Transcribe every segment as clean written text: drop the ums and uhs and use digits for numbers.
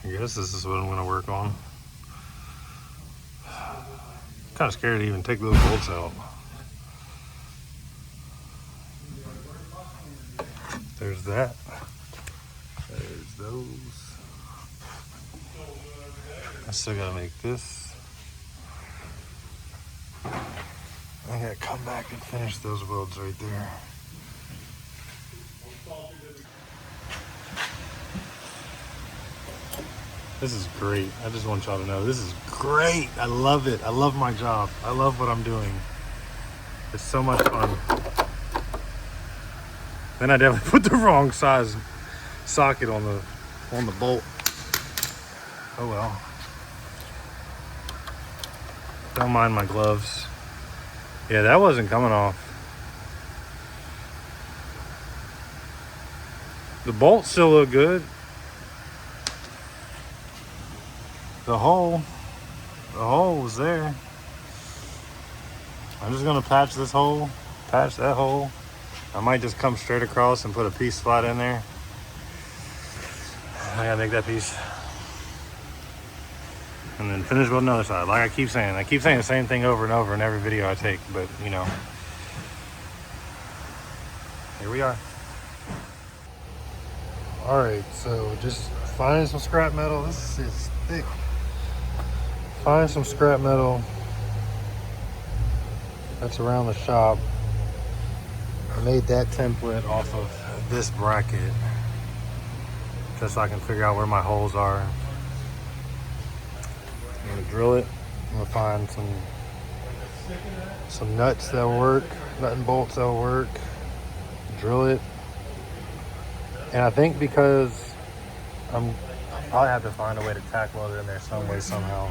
I guess this is what I'm gonna work on. Kind of scared to even take those bolts out. There's that. There's those. I still gotta make this. I gotta come back and finish those welds right there. This is great. I just want y'all to know this is great. I love it. I love my job. I love what I'm doing. It's so much fun. Then I definitely put the wrong size socket on the bolt. Oh well. Don't mind my gloves. Yeah, that wasn't coming off. The bolts still look good. The hole was there. I'm just gonna patch this hole, patch that hole. I might just come straight across and put a piece slot in there. I gotta make that piece. And then finish with another side. Like I keep saying the same thing over and over in every video I take, but you know. Here we are. All right, so just finding some scrap metal. This is thick. Find some scrap metal that's around the shop. I made that template off of this bracket just so I can figure out where my holes are. I'm gonna drill it. I'm gonna find some nuts that'll work, nut and bolts that'll work. Drill it. And I think because I'll probably have to find a way to tack weld it in there some way, somehow.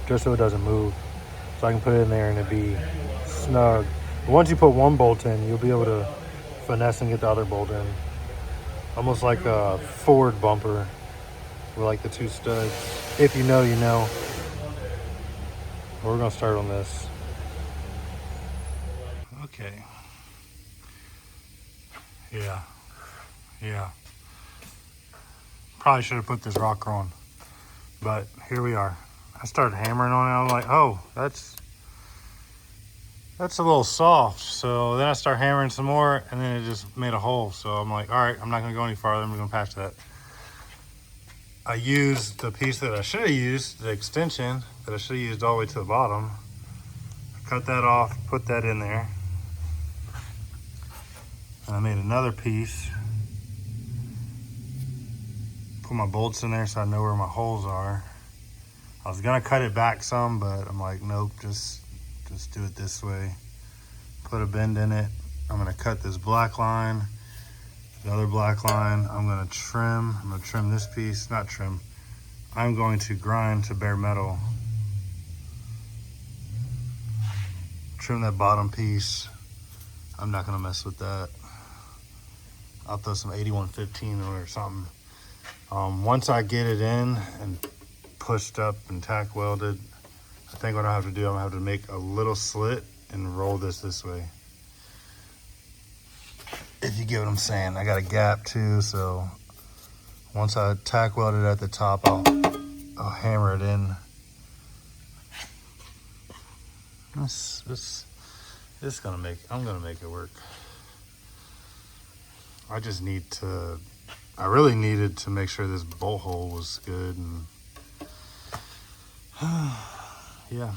Just so it doesn't move. So I can put it in there and it'd be snug. Once you put one bolt in, you'll be able to finesse and get the other bolt in. Almost like a Ford bumper with like the two studs. If you know, you know. We're gonna start on this. Okay. Yeah. Probably should have put this rocker on, but here we are. I started hammering on it. I'm like, oh, that's a little soft. So then I start hammering some more, and then it just made a hole. So I'm like, all right, I'm not gonna go any farther. I'm gonna patch that. I used the piece that I should have used, the extension that I should have used all the way to the bottom. I cut that off, put that in there. And I made another piece. Put my bolts in there so I know where my holes are. I was gonna cut it back some, but I'm like, nope, just do it this way. Put a bend in it. I'm gonna cut this black line, the other black line. I'm gonna trim this piece, not trim. I'm going to grind to bare metal. Trim that bottom piece. I'm not gonna mess with that. I'll throw some 8115 on it or something. Once I get it in and pushed up and tack welded, I think what I have to do, I'm gonna have to make a little slit and roll this way. If you get what I'm saying. I got a gap too, so once I tack weld it at the top, I'll hammer it in. I'm gonna make it work. I really needed to make sure this bolt hole was good, and yeah.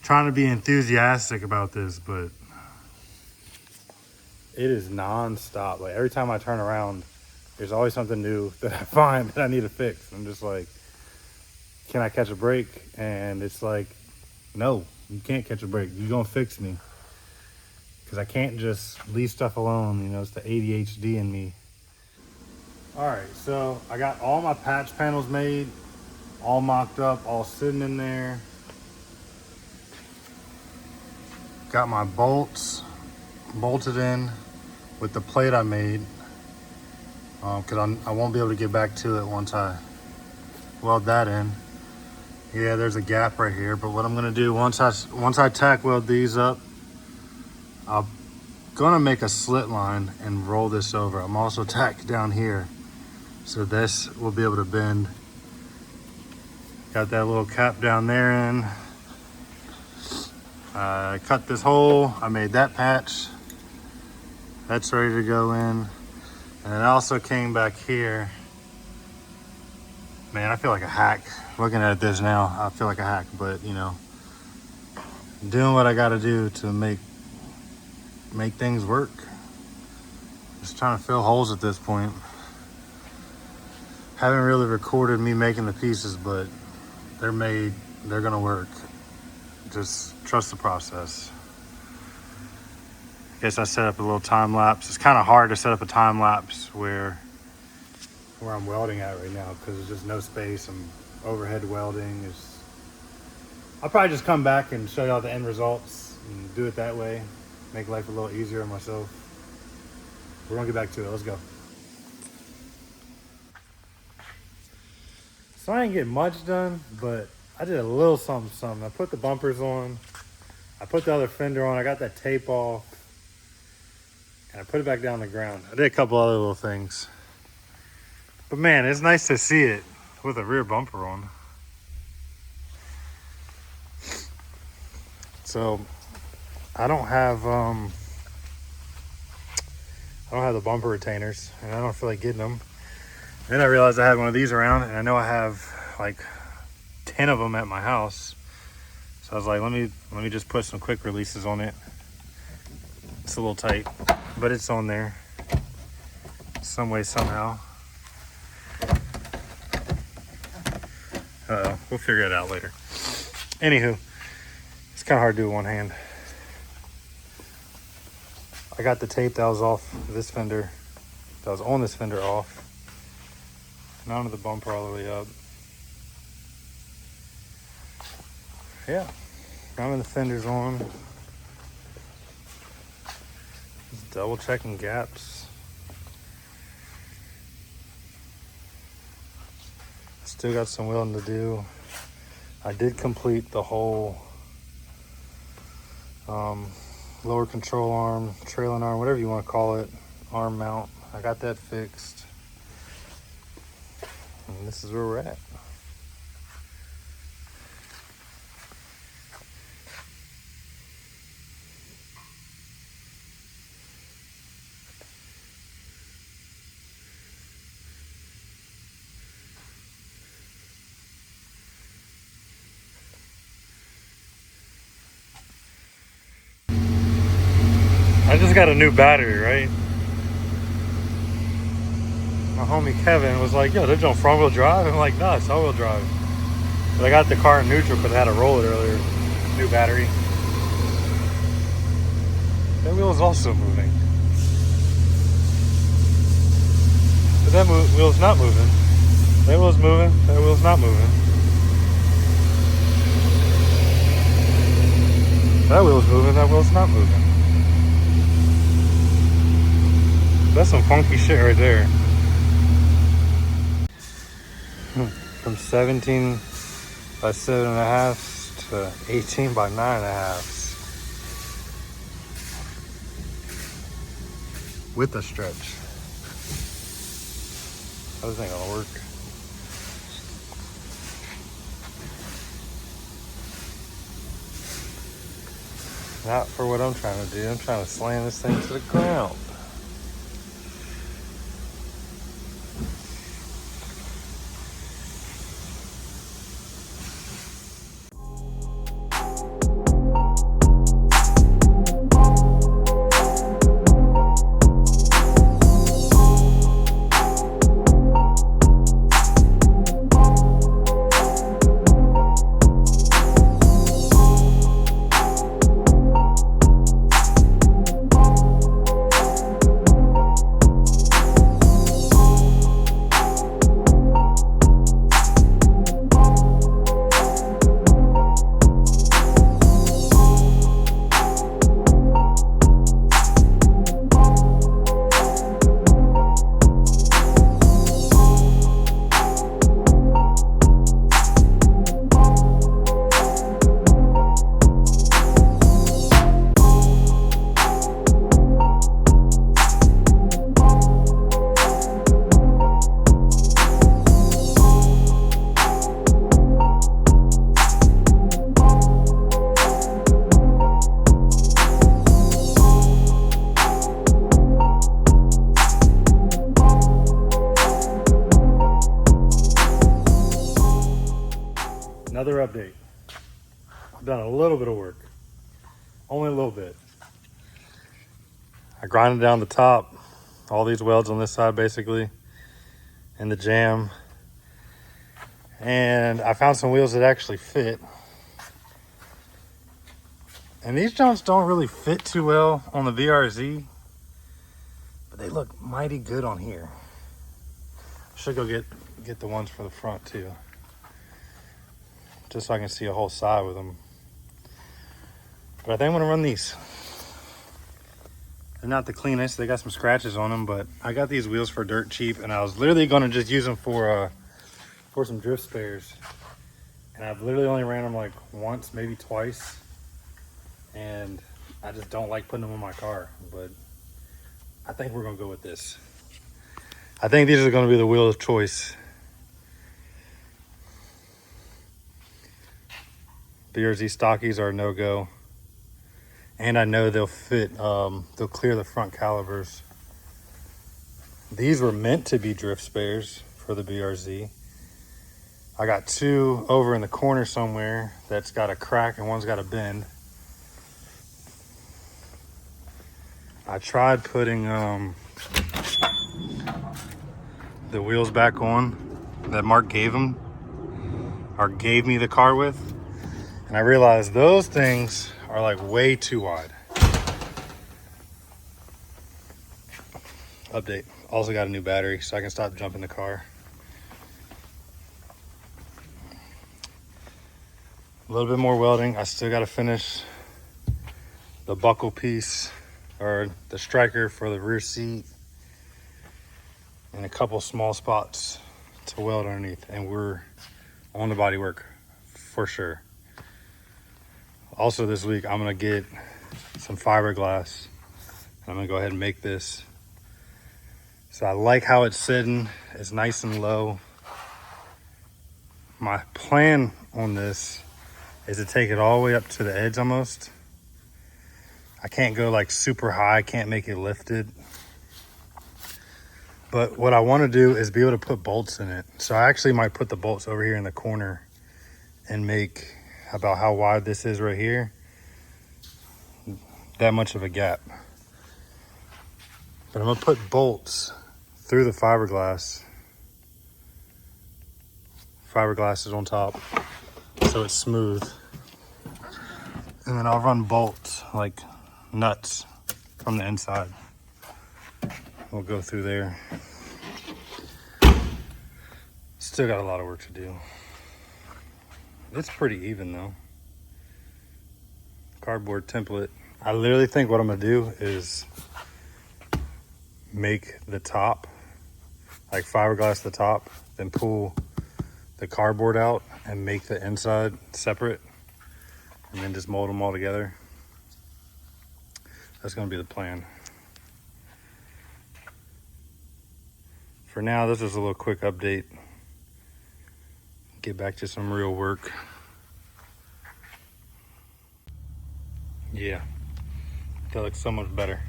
Trying to be enthusiastic about this, but it is non-stop. Like every time I turn around, there's always something new that I find that I need to fix. I'm just like, can I catch a break? And it's like, no, you can't catch a break. You're gonna fix me. Because I can't just leave stuff alone, you know, it's the ADHD in me. All right, so I got all my patch panels made, all mocked up, all sitting in there. Got my bolts bolted in with the plate I made, because I won't be able to get back to it once I weld that in. Yeah, there's a gap right here, but what I'm gonna do, once I tack weld these up, I'll gonna make a slit line and roll this over. I'm also tacked down here, so this will be able to bend. Got that little cap down there in. I cut this hole, I made that patch. That's ready to go in. And I also came back here. Man, I feel like a hack. Looking at this now, I feel like a hack, but you know, doing what I gotta do to make things work. Just trying to fill holes at this point. Haven't really recorded me making the pieces, but they're made, they're gonna work. Just trust the process. I guess I set up a little time lapse. It's kind of hard to set up a time lapse where I'm welding at right now because there's just no space. I'm overhead welding. I'll probably just come back and show y'all the end results and do it that way. Make life a little easier on myself. We're gonna get back to it. Let's go. So I didn't get much done, but I did a little something. I put the bumpers on. I put the other fender on. I got that tape off. And I put it back down the ground. I did a couple other little things. But man, it's nice to see it with a rear bumper on. So I don't have the bumper retainers, and I don't feel like getting them. Then I realized I had one of these around, and I know I have like 10 of them at my house. So I was like, let me just put some quick releases on it. It's a little tight, but it's on there some way, somehow. We'll figure it out later. Anywho, it's kind of hard to do with one hand. I got the tape that was off this fender, that was on this fender off. Mounted the bumper all the way up. Yeah, mounting the fenders on. Just double checking gaps. Still got some welding to do. I did complete the whole lower control arm, trailing arm, whatever you want to call it, arm mount. I got that fixed. And this is where we're at. I just got a new battery, right? My homie Kevin was like, yo, they're on front wheel drive? I'm like, no, it's all wheel drive. But I got the car in neutral because I had to roll it earlier. New battery. That wheel is also moving. But that wheel's not moving. That wheel's moving. That wheel's not moving. That wheel's moving. That wheel's not moving. That's some funky shit right there. From 17 by 7.5 to 18 by 9.5 with a stretch. How's that gonna work? Not for what I'm trying to do. I'm trying to slam this thing to the ground. update. I've done a little bit of work. Only a little bit. I grinded down the top, all these welds on this side basically, and the jam. And I found some wheels that actually fit. And these joints don't really fit too well on the VRZ, but they look mighty good on here. Should go get the ones for the front too, just so I can see a whole side with them. But I think I'm gonna run these. They're not the cleanest, they got some scratches on them, but I got these wheels for dirt cheap, and I was literally gonna just use them for some drift spares. And I've literally only ran them like once, maybe twice. And I just don't like putting them on my car, but I think we're gonna go with this. I think these are gonna be the wheel of choice. BRZ stockies are a no-go. And I know they'll fit, they'll clear the front calipers. These were meant to be drift spares for the BRZ. I got two over in the corner somewhere that's got a crack and one's got a bend. I tried putting the wheels back on that Mark gave me the car with, and I realized those things are like way too wide. Update, also got a new battery so I can stop jumping the car. A little bit more welding. I still got to finish the buckle piece or the striker for the rear seat, and a couple small spots to weld underneath, and we're on the body work for sure. Also this week I'm gonna get some fiberglass, and I'm gonna go ahead and make this. So I like how it's sitting, it's nice and low. My plan on this is to take it all the way up to the edge almost. I can't go like super high, I can't make it lifted. But what I want to do is be able to put bolts in it. So I actually might put the bolts over here in the corner and make about how wide this is right here, that much of a gap. But I'm gonna put bolts through the fiberglass. Fiberglass is on top, so it's smooth. And then I'll run bolts like nuts from the inside. We'll go through there. Still got a lot of work to do. It's pretty even though. Cardboard template. I literally think what I'm gonna do is make the top, like fiberglass the top, then pull the cardboard out and make the inside separate, and then just mold them all together. That's gonna be the plan. For now, this is a little quick update. Get back to some real work. Yeah, that looks so much better.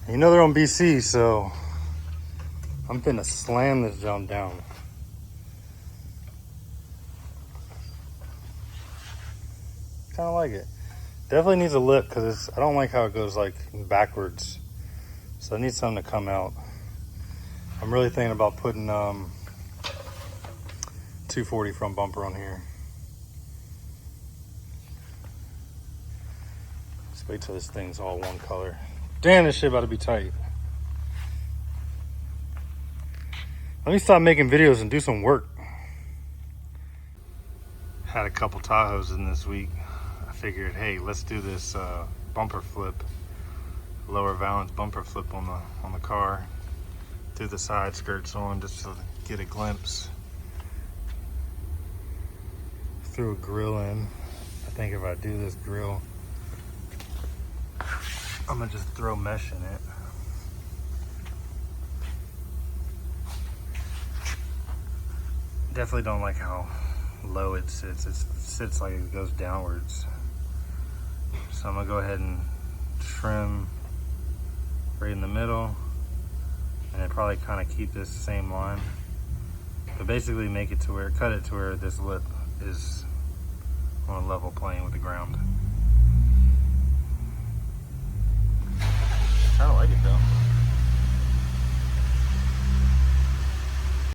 You know they're on BC, so I'm gonna slam this jump down. Kind of like it. Definitely needs a lip because I don't like how it goes like backwards. So I need something to come out. I'm really thinking about putting 240 front bumper on here. Just wait till this thing's all one color. Damn, this shit about to be tight. Let me stop making videos and do some work. Had a couple Tahoes in this week. I figured, hey, let's do this bumper flip, lower valance bumper flip on the car. Threw the side skirts on just to get a glimpse. Threw a grill in. I think if I do this grill, I'm gonna just throw mesh in it. Definitely don't like how low it sits. It sits like it goes downwards. So I'm gonna go ahead and trim right in the middle, and then probably kind of keep this same line, but basically make it to where, cut it to where this lip is on a level plane with the ground. I don't like it though.